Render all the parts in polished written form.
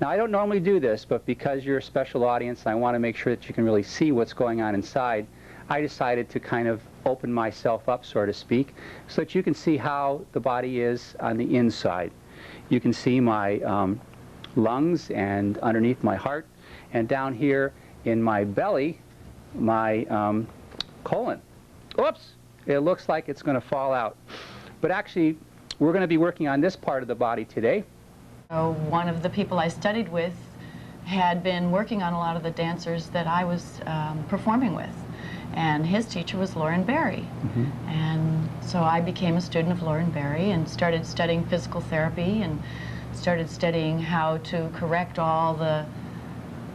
Now, I don't normally do this, but because you're a special audience and I want to make sure that you can really see what's going on inside, I decided to kind of open myself up, so to speak, so that you can see how the body is on the inside. You can see my lungs and underneath my heart, and down here in my belly, my colon. Oops! It looks like it's going to fall out. But actually, we're going to be working on this part of the body today. One of the people I studied with had been working on a lot of the dancers that I was performing with. And his teacher was Lauren Barry. Mm-hmm. And so I became a student of Lauren Barry and started studying physical therapy and started studying how to correct all the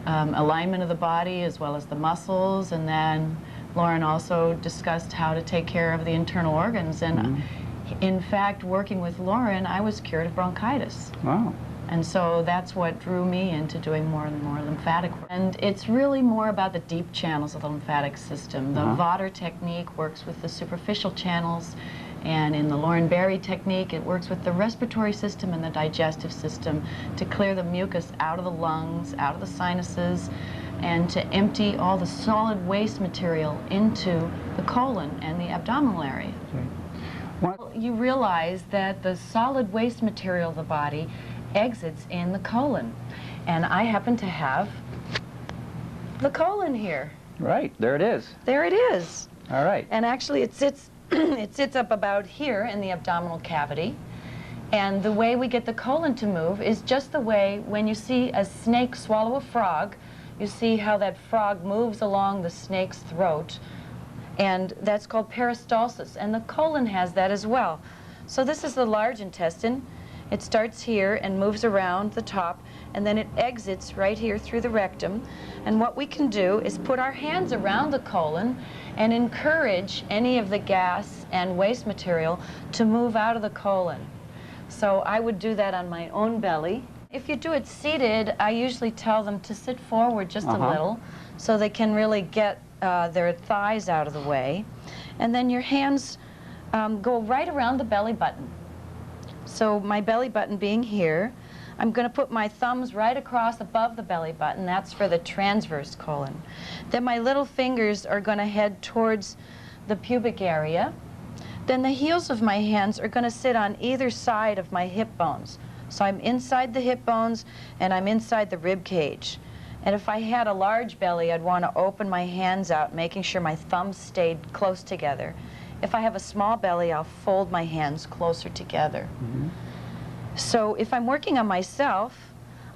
alignment of the body as well as the muscles. And then Lauren also discussed how to take care of the internal organs. And mm-hmm. in fact, working with Lauren, I was cured of bronchitis. Wow. And so that's what drew me into doing more and more lymphatic work. And it's really more about the deep channels of the lymphatic system. The Vater technique works with the superficial channels, and in the Lauren Barry technique, it works with the respiratory system and the digestive system to clear the mucus out of the lungs, out of the sinuses, and to empty all the solid waste material into the colon and the abdominal area. Well, you realize that the solid waste material of the body exits in the colon, and I happen to have the colon here. Right, there it is. There it is. All right. And actually it sits it sits up about here in the abdominal cavity, and the way we get the colon to move is just the way when you see a snake swallow a frog, you see how that frog moves along the snake's throat, and that's called peristalsis, and the colon has that as well. So this is the large intestine. It starts here and moves around the top, and then it exits right here through the rectum. And what we can do is put our hands around the colon and encourage any of the gas and waste material to move out of the colon. So I would do that on my own belly. If you do it seated, I usually tell them to sit forward just a little so they can really get their thighs out of the way. And then your hands go right around the belly button. So my belly button being here, I'm going to put my thumbs right across above the belly button. That's for the transverse colon. Then my little fingers are going to head towards the pubic area. Then the heels of my hands are going to sit on either side of my hip bones. So I'm inside the hip bones and I'm inside the rib cage. And if I had a large belly, I'd want to open my hands out, making sure my thumbs stayed close together. If I have a small belly, I'll fold my hands closer together. Mm-hmm. So if I'm working on myself,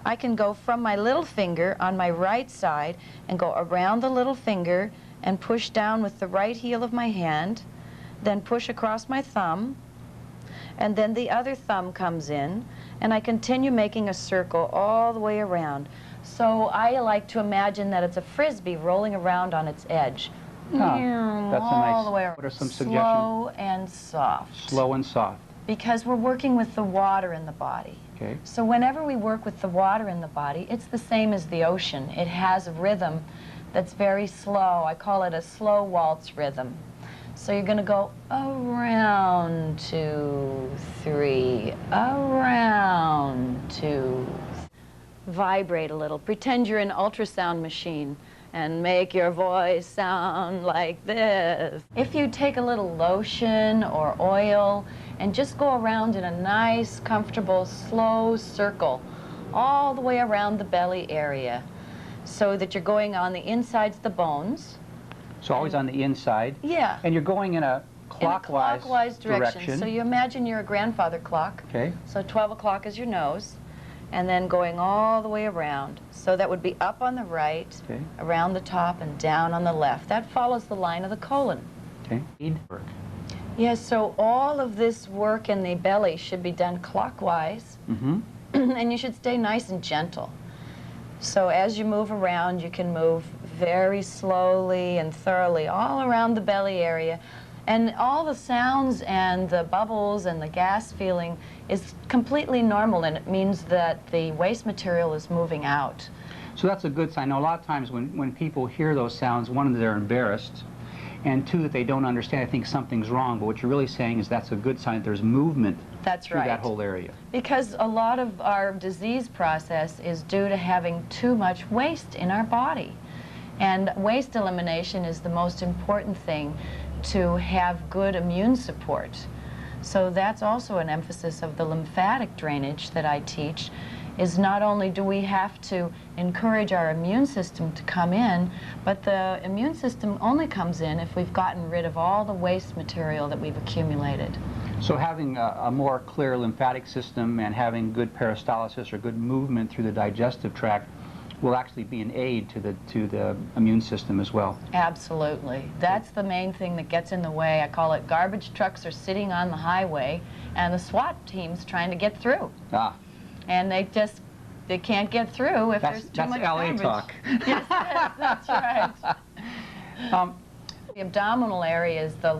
I can go from my little finger on my right side and go around the little finger and push down with the right heel of my hand, then push across my thumb, and then the other thumb comes in, and I continue making a circle all the way around. So I like to imagine that it's a frisbee rolling around on its edge. Oh, that's a nice. All the way around. What are some suggestions? Slow and soft. Slow and soft. Because we're working with the water in the body. Okay. So whenever we work with the water in the body, it's the same as the ocean. It has a rhythm that's very slow. I call it a slow waltz rhythm. So you're going to go around, 2, 3, around, 2. Vibrate a little. Pretend you're an ultrasound machine and make your voice sound like this. If you take a little lotion or oil and just go around in a nice, comfortable, slow circle all the way around the belly area so that you're going on the insides of the bones. So always on the inside. Yeah. And you're going in a clockwise direction. So you imagine you're a grandfather clock. Okay. So 12 o'clock is your nose, and then going all the way around. So that would be up on the right, okay, around the top, and down on the left. That follows the line of the colon. Okay. Yes, so all of this work in the belly should be done clockwise, and you should stay nice and gentle. So as you move around, you can move very slowly and thoroughly all around the belly area. And all the sounds and the bubbles and the gas feeling is completely normal, and it means that the waste material is moving out. So that's a good sign. Now, a lot of times when people hear those sounds, one, they're embarrassed, and two, that they don't understand, I think something's wrong, but what you're really saying is that's a good sign that there's movement That's through right. that whole area. Because a lot of our disease process is due to having too much waste in our body. And waste elimination is the most important thing to have good immune support. So that's also an emphasis of the lymphatic drainage that I teach, is not only do we have to encourage our immune system to come in, but the immune system only comes in if we've gotten rid of all the waste material that we've accumulated. So having a more clear lymphatic system and having good peristalsis or good movement through the digestive tract will actually be an aid to the immune system as well. Absolutely. That's the main thing that gets in the way. I call it garbage trucks are sitting on the highway and the SWAT team's trying to get through. Ah. And they can't get through if there's too much garbage. That's LA talk. Yes, that's right. The abdominal area is the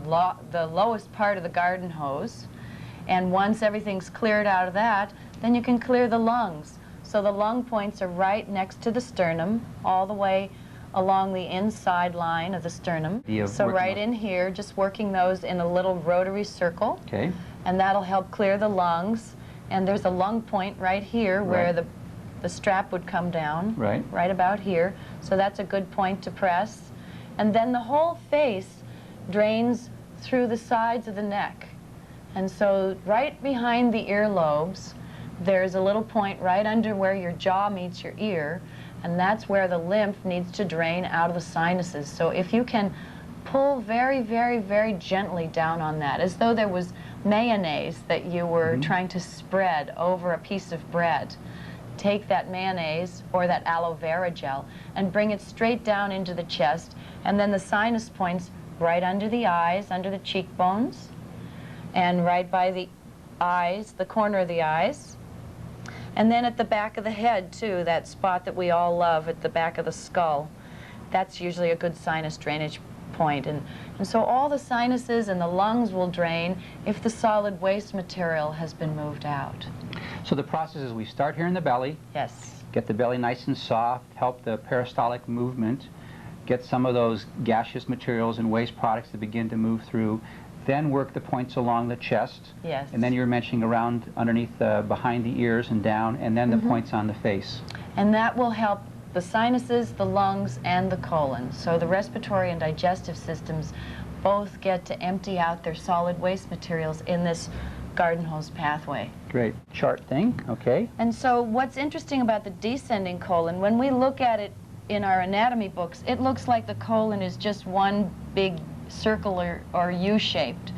lowest part of the garden hose, and once everything's cleared out of that, then you can clear the lungs. So the lung points are right next to the sternum, all the way along the inside line of the sternum. So right in here, just working those in a little rotary circle. Okay. And that'll help clear the lungs. And there's a lung point right here where the strap would come down. Right about here. So that's a good point to press. And then the whole face drains through the sides of the neck. And so right behind the earlobes, there's a little point right under where your jaw meets your ear, and that's where the lymph needs to drain out of the sinuses. So if you can pull very, very, very gently down on that, as though there was mayonnaise that you were trying to spread over a piece of bread. Take that mayonnaise or that aloe vera gel and bring it straight down into the chest, and then the sinus points right under the eyes, under the cheekbones, and right by the eyes, the corner of the eyes. And then at the back of the head, too, that spot that we all love at the back of the skull. That's usually a good sinus drainage point. And so all the sinuses and the lungs will drain if the solid waste material has been moved out. So the process is we start here in the belly. Yes. Get the belly nice and soft, help the peristaltic movement, get some of those gaseous materials and waste products to begin to move through, then work the points along the chest. Yes. And then you're mentioning around underneath, behind the ears and down, and then the points on the face. And that will help the sinuses, the lungs, and the colon. So the respiratory and digestive systems both get to empty out their solid waste materials in this garden hose pathway. Great. Chart thing, okay. And so what's interesting about the descending colon, when we look at it in our anatomy books, it looks like the colon is just one big circular or U-shaped.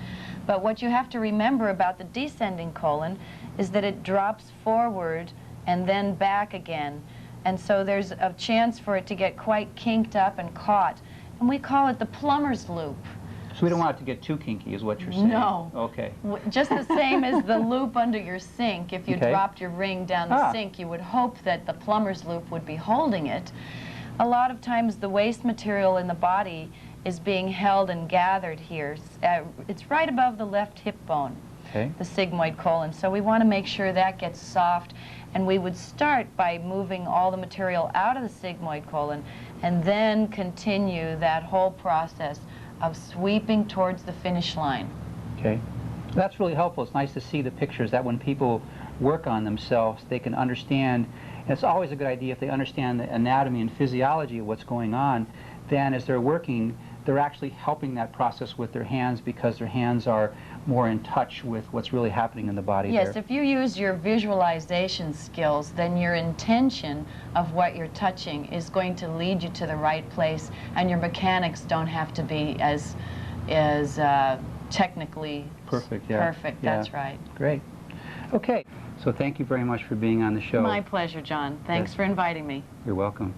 But what you have to remember about the descending colon is that it drops forward and then back again. And so there's a chance for it to get quite kinked up and caught. And we call it the plumber's loop. So we don't want it to get too kinky is what you're saying? No. Okay. Just the same as the loop under your sink. If you dropped your ring down the sink, you would hope that the plumber's loop would be holding it. A lot of times the waste material in the body is being held and gathered here. It's right above the left hip bone, the sigmoid colon. So we want to make sure that gets soft. And we would start by moving all the material out of the sigmoid colon and then continue that whole process of sweeping towards the finish line. Okay. That's really helpful. It's nice to see the pictures that when people work on themselves, they can understand. And it's always a good idea if they understand the anatomy and physiology of what's going on, then as they're working, they're actually helping that process with their hands because their hands are more in touch with what's really happening in the body. Yes, if you use your visualization skills, then your intention of what you're touching is going to lead you to the right place, and your mechanics don't have to be as technically perfect. Perfect, that's right. Great. Okay, so thank you very much for being on the show. My pleasure, John. Thanks for inviting me. You're welcome.